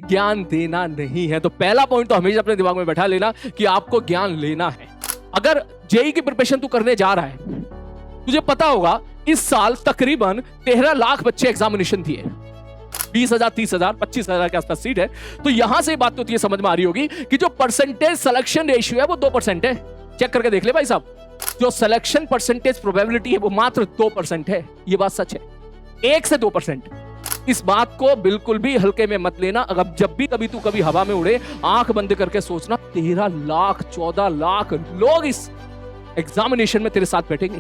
ज्ञान देना नहीं है। तो पहला पॉइंट तो हमेशा अपने दिमाग में बैठा लेना कि आपको ज्ञान लेना है। अगर जेई की प्रिपरेशन तू करने जा रहा है, तुझे पता होगा इस साल तकरीबन 13 लाख बच्चे एग्जामिनेशन दिए, 20,000, 30,000, 25,000 के आसपास सीट है। तो यहां से बात तो तुझे समझ में आ रही होगी कि जो परसेंटेज सिलेक्शन रेशियो है वो 2% है। चेक करके देख ले भाई साहब, जो सिलेक्शन परसेंटेज प्रोबेबिलिटी है वो मात्र 2% है। ये बात सच है, 1 से 2%। इस बात को बिल्कुल भी हल्के में मत लेना। अगर जब भी कभी तू कभी हवा में उड़े, आंख बंद करके सोचना 13 लाख 14 लाख लोग इस एग्जामिनेशन में तेरे साथ बैठेंगे।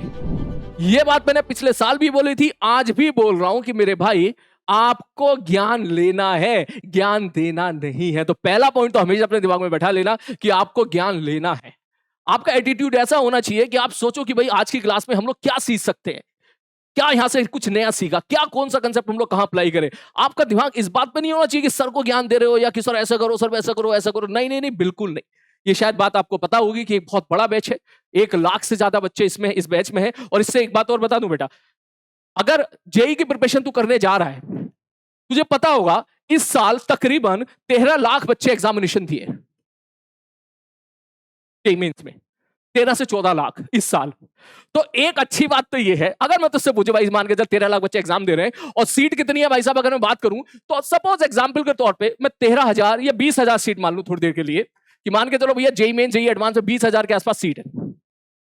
यह बात मैंने पिछले साल भी बोली थी, आज भी बोल रहा हूं कि मेरे भाई आपको ज्ञान लेना है, ज्ञान देना नहीं है। तो पहला पॉइंट तो हमेशा अपने दिमाग में बैठा लेना कि आपको ज्ञान लेना है। आपका एटीट्यूड ऐसा होना चाहिए कि आप सोचो कि भाई आज की क्लास में हम लोग क्या सीख सकते हैं, क्या यहां से कुछ नया सीखा, क्या कौन सा कंसेप्ट हम लोग कहां अप्लाई करें। आपका दिमाग इस बात पे नहीं होना चाहिए कि सर को ज्ञान दे रहे हो या कि सर ऐसा करो, सर वैसा करो, ऐसा करो। नहीं नहीं नहीं, बिल्कुल नहीं। ये शायद बात आपको पता होगी कि एक बहुत बड़ा बैच है, 1 लाख से ज्यादा बच्चे इसमें इस बैच में है। और इससे एक बात और बता दूं बेटा, अगर जेई की प्रिपरेशन तू करने जा रहा है, तुझे पता होगा इस साल तकरीबन 13 लाख बच्चे एग्जामिनेशन दिए जेईई मेंस में, 13 से 14 लाख इस साल। तो एक अच्छी बात तो ये है, अगर मैं तुझसे पूछूं भाई मान के चल 13 लाख बच्चे एग्जाम दे रहे हैं और सीट कितनी है भाई साहब, अगर मैं बात करूं तो सपोज एग्जांपल के तौर पे मैं 13,000 या 20,000 सीट मान लूं थोड़ी देर के लिए, कि मान के चलो भैया जेईई मेन जेईई एडवांस में 20,000 के आसपास सीट है,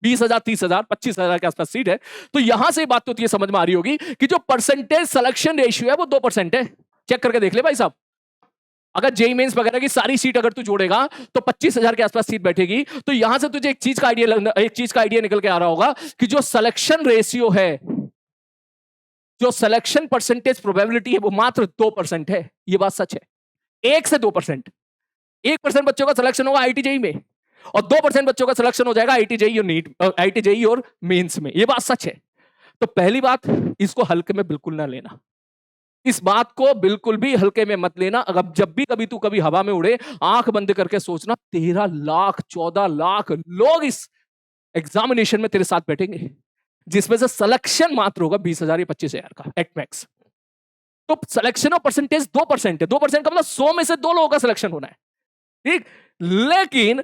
20,000, 30,000, 25,000 के आसपास सीट है। तो यहां से बात तो तुझे समझ में आ रही होगी कि जो परसेंटेज सिलेक्शन रेशियो है वो 2% है। चेक करके देख ले भाई साहब, अगर जेईई मेंस वगैरह की सारी सीट अगर तू जोड़ेगा तो 25,000 के आसपास सीट बैठेगी। तो यहां से तुझे एक चीज का आइडिया निकल के आ रहा होगा कि जो सिलेक्शन रेशियो है, जो सिलेक्शन परसेंटेज प्रोबेबिलिटी है वो मात्र 2% है। ये बात सच है, 1 से 2%। 1% बच्चों का सिलेक्शन होगा आईटी जेईई में और 2% बच्चों का सिलेक्शन हो जाएगा आईटी जेईई और नीट, आईटी जेईई और मेंस में। ये बात सच है। तो पहली बात, इसको हल्के में बिल्कुल ना लेना, इस बात को बिल्कुल भी हल्के में मत लेना। अगर जब भी कभी तू कभी हवा में उड़े, आंख बंद करके सोचना 13 लाख 14 लाख लोग इस एग्जामिनेशन में तेरे साथ बैठेंगे, जिसमें से सिलेक्शन मात्र होगा 20,000 या 25,000 का एट मैक्स। तो सिलेक्शन और परसेंटेज 2% है। 2% का मतलब 100 में से 2 लोगों का सिलेक्शन होना है, ठीक। लेकिन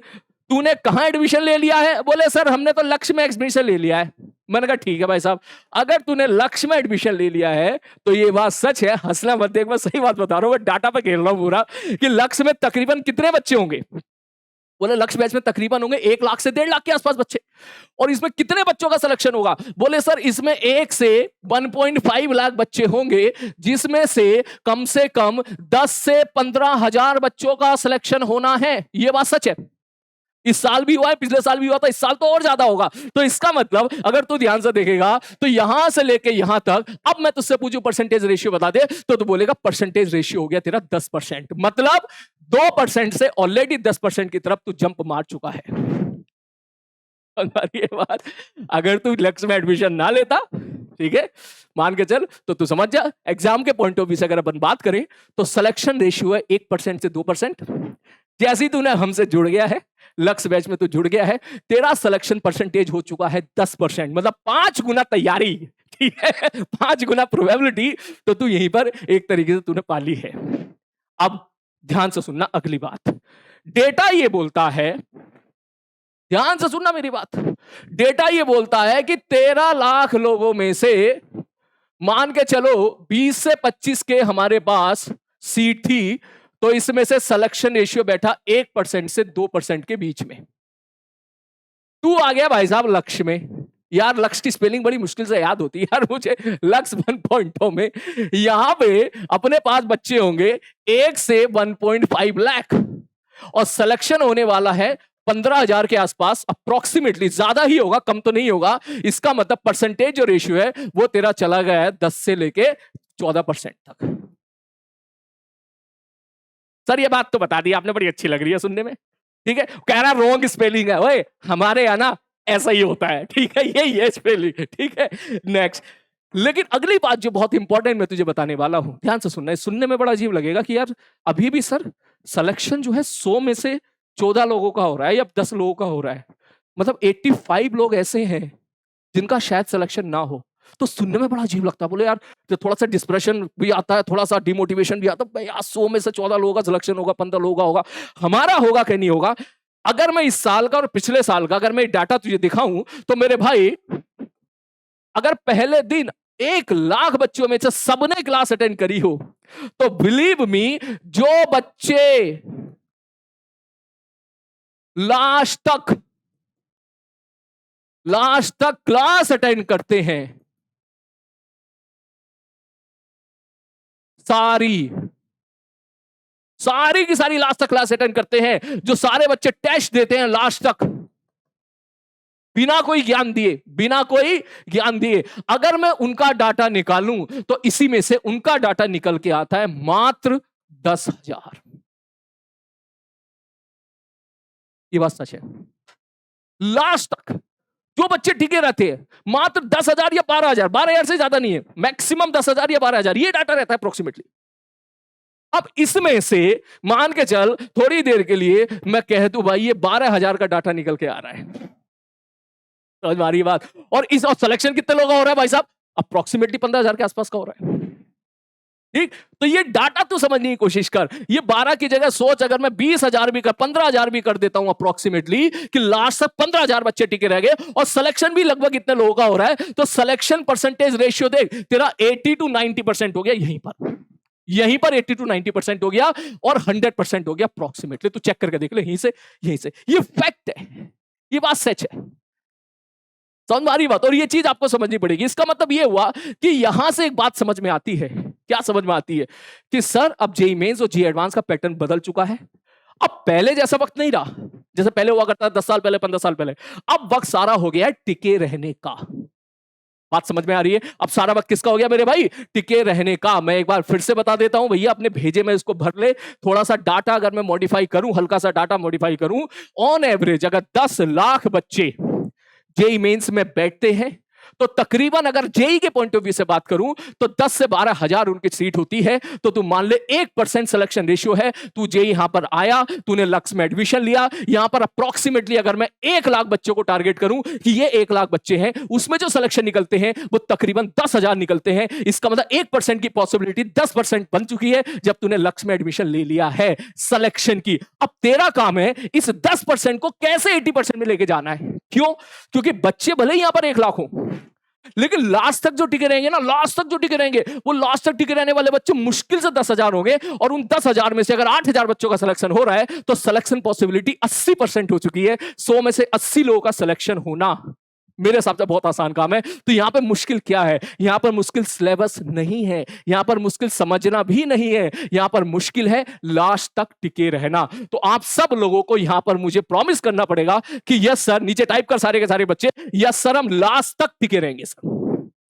तूने कहां एडमिशन ले लिया है, बोले सर हमने तो लक्ष्य में एडमिशन ले लिया है। मैंने कहा ठीक है भाई साहब, अगर तूने लक्ष्य में एडमिशन ले लिया है तो ये बात सच है, हंसना मत देख, मैं सही बात बता रहा हूं, मैं डाटा पे खेल रहा हूं पूरा, कि लक्ष्य में तकरीबन कितने बच्चे होंगे। बोले लक्ष्य बैच में तकरीबन होंगे 1 लाख से 1.5 लाख के आसपास बच्चे। और इसमें कितने बच्चों का सिलेक्शन होगा, बोले सर इसमें 1 से 1.5 लाख बच्चे होंगे, जिसमें से कम 10 से 15,000 बच्चों का सिलेक्शन होना है। यह बात सच है, इस साल भी हुआ है, पिछले साल भी हुआ था, इस साल तो और ज्यादा होगा। तो इसका मतलब अगर तू ध्यान से देखेगा तो यहां से लेके यहां तक, अब मैं तुझसे पूछूं परसेंटेज रेशियो बता दे, तो तू बोलेगा परसेंटेज रेशियो हो गया तेरा 10%। मतलब 2% से ऑलरेडी 10% की तरफ तू जंप मार चुका है। ये बात, अगर तू लक्ष्य में एडमिशन ना लेता, ठीक है, मान के चल, तो तू समझ जा एग्जाम के पॉइंट ऑफ व्यू से अगर अपन बात करें तो सिलेक्शन रेशियो है 1% से 2%। जैसे ही तूने हमसे जुड़ गया है, लक्ष्य बैच में तू जुड़ गया है, तेरा सिलेक्शन परसेंटेज हो चुका है 10%, मतलब 5 गुना तैयारी, ठीक है, 5 गुना प्रोबेबिलिटी तो तू यहीं पर एक तरीके से तूने पाली है। अब ध्यान से सुनना अगली बात, डेटा ये बोलता है, ध्यान से सुनना मेरी बात, डेटा ये बोलता है कि 13 लाख लोगों में से मान के चलो 20 से 25 के हमारे पास सीट थी, तो इसमें से सिलेक्शन रेशियो बैठा 1% से 2% के बीच में। तू आ गया भाई साहब लक्ष्य में, यार लक्ष्य की स्पेलिंग बड़ी मुश्किल से याद होती है यार मुझे, लक्ष्य 1.0 में यहां पे अपने पास बच्चे होंगे 1 से 1.5 लाख और सिलेक्शन होने वाला है 15,000 के आसपास, अप्रोक्सीमेटली, ज्यादा ही होगा कम तो नहीं होगा। इसका मतलब परसेंटेज जो रेशियो है वो तेरा चला गया है 10 से लेके 14% तक। सर ये बात तो बता दी आपने, बड़ी अच्छी लग रही है सुनने में, ठीक है, कह रहा रॉन्ग स्पेलिंग है, ओए हमारे यहाँ ना ऐसा ही होता है, ठीक है, यही है स्पेलिंग, ठीक है, नेक्स्ट। लेकिन अगली बात जो बहुत इंपॉर्टेंट मैं तुझे बताने वाला हूं, ध्यान से सुनना है, सुनने में बड़ा अजीब लगेगा कि यार अभी भी सर सिलेक्शन जो है 100 में से 14 लोगों का हो रहा है या 10 लोगों का हो रहा है, मतलब 85 लोग ऐसे हैं जिनका शायद सिलेक्शन ना हो। तो सुनने में बड़ा अजीब लगता है। बोले यार, तो थोड़ा सा डिस्प्रेशन भी आता है, थोड़ा सा डिमोटिवेशन भी आता है। यार 100 में से 14 लोगों का सिलेक्शन होगा, 15 लोगों का होगा, हमारा होगा कि नहीं होगा? अगर मैं इस साल का और पिछले साल का अगर मैं डाटा तुझे दिखाऊं तो मेरे भाई, अगर पहले दिन 1 लाख बच्चों में से सबने क्लास अटेंड करी हो, तो बिलीव मी, जो बच्चे लास्ट तक क्लास अटेंड करते हैं, सारी की सारी लास्ट तक क्लास अटेंड करते हैं, जो सारे बच्चे टेस्ट देते हैं लास्ट तक बिना कोई ज्ञान दिए, अगर मैं उनका डाटा निकालूं तो इसी में से उनका डाटा निकल के आता है मात्र 10,000। ये बात सच है। लास्ट तक जो बच्चे टिके रहते हैं, मात्र 10,000 या 12,000, 12,000 से ज्यादा नहीं है, मैक्सिमम 10,000 या 12,000, ये डाटा रहता है अप्रोक्सीमेटली। अब इसमें से मान के चल थोड़ी देर के लिए मैं कह दूं भाई ये 12,000 का डाटा निकल के आ रहा है, समझ में आ रही है बात? और इस सिलेक्शन कितने लोगों का हो रहा है भाई साहब? अप्रोक्सीमेटली 15,000 के आसपास का हो रहा है। ठीक, तो ये डाटा तो समझने की कोशिश कर। ये 12 की जगह सोच, अगर मैं 20,000 भी कर, 15,000 भी कर देता हूं अप्रोक्सीमेटली, कि लास्ट तक 15,000 बच्चे टिके रह गए और सिलेक्शन भी लगभग इतने लोगों का हो रहा है, तो सिलेक्शन परसेंटेज रेशियो देख तेरा 80 to 90% हो गया यहीं पर 80 to 90% हो गया, और 100% हो गया अप्रोक्सीमेटली। तो चेक करके देख ले, यहीं से ये फैक्ट है, ये बात सच है। समझ में आ रही बात? और ये चीज आपको समझनी पड़ेगी। इसका मतलब ये हुआ कि यहां से एक बात समझ में आती है। क्या समझ में आती है? कि सर अब जेईई मेंस और जेईई एडवांस का पैटर्न बदल चुका है। अब पहले जैसा वक्त नहीं रहा, जैसे पहले हुआ करता था 10 साल पहले, 15 साल पहले। अब वक्त सारा हो गया है टिके रहने का। बात समझ में आ रही है? अब सारा वक्त किसका हो गया मेरे भाई? टिके रहने का। मैं एक बार फिर से बता देता हूं भैया, अपने भेजे में इसको भर ले। थोड़ा सा डाटा अगर मैं मॉडिफाई करूं, हल्का सा डाटा मॉडिफाई करूं, ऑन एवरेज अगर 10 लाख बच्चे जेईई मेंस में बैठते हैं, तो तकरीबन अगर जेईई के पॉइंट ऑफ व्यू से बात करूं तो 10 से 12 हजार उनकी सीट होती है। तो तू मान ले 1% सिलेक्शन रेशियो है। तू जेईई यहां पर आया, तूने लक्ष्य में एडमिशन लिया, यहां पर अप्रोक्सीमेटली अगर मैं 1 लाख बच्चों को टारगेट करूं कि ये 1 लाख बच्चे हैं, उसमें जो सिलेक्शन निकलते हैं वो तकरीबन 10,000 निकलते हैं। इसका मतलब 1% की पॉसिबिलिटी 10% बन चुकी है जब तूने लक्ष्य में एडमिशन ले लिया है सिलेक्शन की। अब तेरा काम है इस 10% को कैसे 80% में लेके जाना है। क्यों? क्योंकि बच्चे भले ही यहां पर 1 लाख हो, लेकिन लास्ट तक जो टिके रहेंगे ना, वो लास्ट तक टिके रहने वाले बच्चे मुश्किल से 10,000 होंगे। और उन 10,000 में से अगर 8,000 बच्चों का सिलेक्शन हो रहा है तो सिलेक्शन पॉसिबिलिटी 80% हो चुकी है। 100 में से 80 लोगों का सिलेक्शन होना मेरे हिसाब से बहुत आसान काम है। तो यहां पे मुश्किल क्या है? यहां पर मुश्किल सिलेबस नहीं है, यहां पर मुश्किल समझना भी नहीं है, यहां पर मुश्किल है लास्ट तक टिके रहना। तो आप सब लोगों को यहां पर मुझे प्रॉमिस करना पड़ेगा कि यस सर, नीचे टाइप कर सारे के सारे बच्चे, यस सर हम लास्ट तक टिके रहेंगे सर।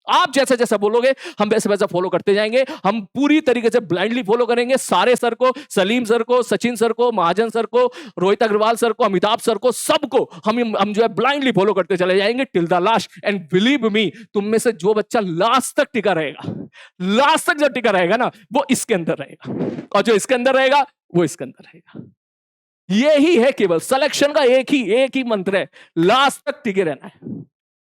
आप जैसा जैसा बोलोगे हम वैसे वैसा फॉलो करते जाएंगे। हम पूरी तरीके से ब्लाइंडली फॉलो करेंगे सारे सर को, सलीम सर को, सचिन सर को, महाजन सर को, रोहित अग्रवाल सर को, अमिताभ सर को, सबको हम जो है ब्लाइंडली फॉलो करते चले जाएंगे till the last. And believe me, तुम में से जो बच्चा लास्ट तक टिका रहेगा, लास्ट तक जो टिका रहेगा ना, वो इसके अंदर रहेगा, और जो इसके अंदर रहेगा वो इसके अंदर रहेगा। यही है केवल सिलेक्शन का एक ही मंत्र है, लास्ट तक टिके रहना है।